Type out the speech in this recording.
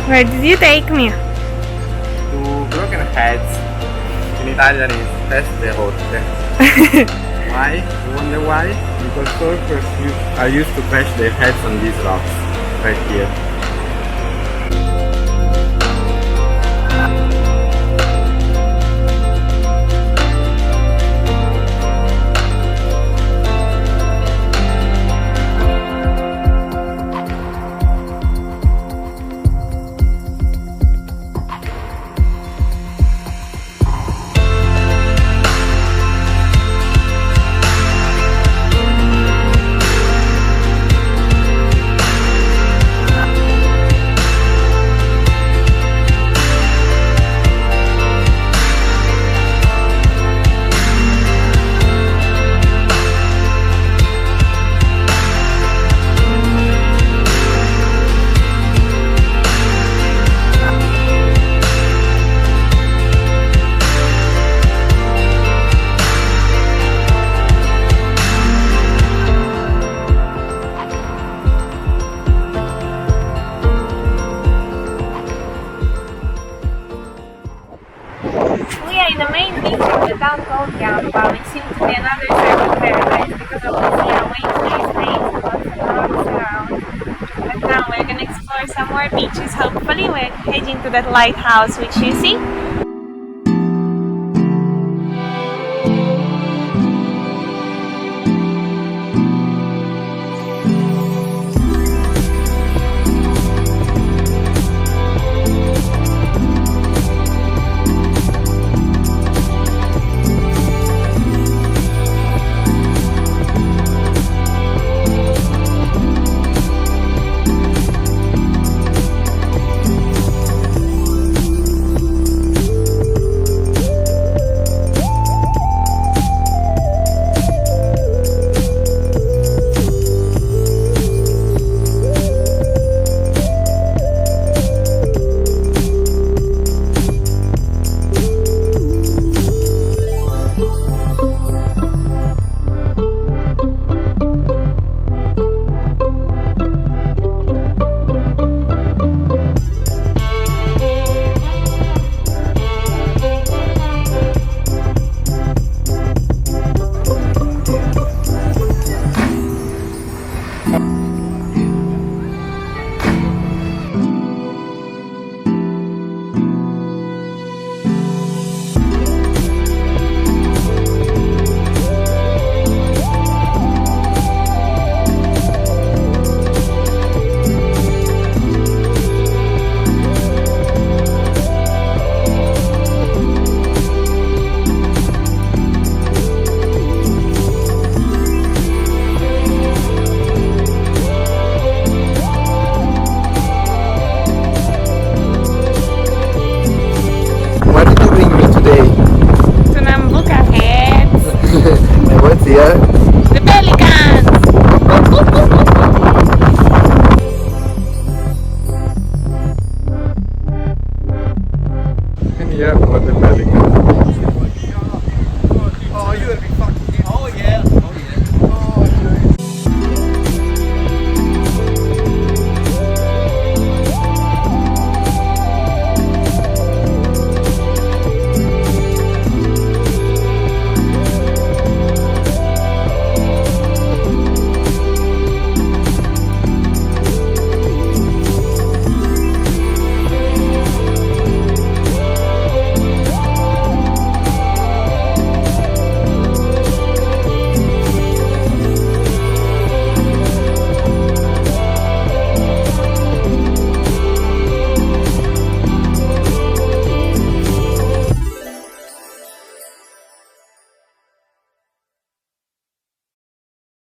Where did you take me? To Broken Heads. In Italian is Teste Rotte. Why? You wonder why? Because surfers are used to crash their heads on these rocks right here. We are in the main beach of the town called Gamba, which seems to be another surfing paradise because of the waves, nice, lots of rocks around. But now we're gonna explore some more beaches. Hopefully we're heading to that lighthouse which you see.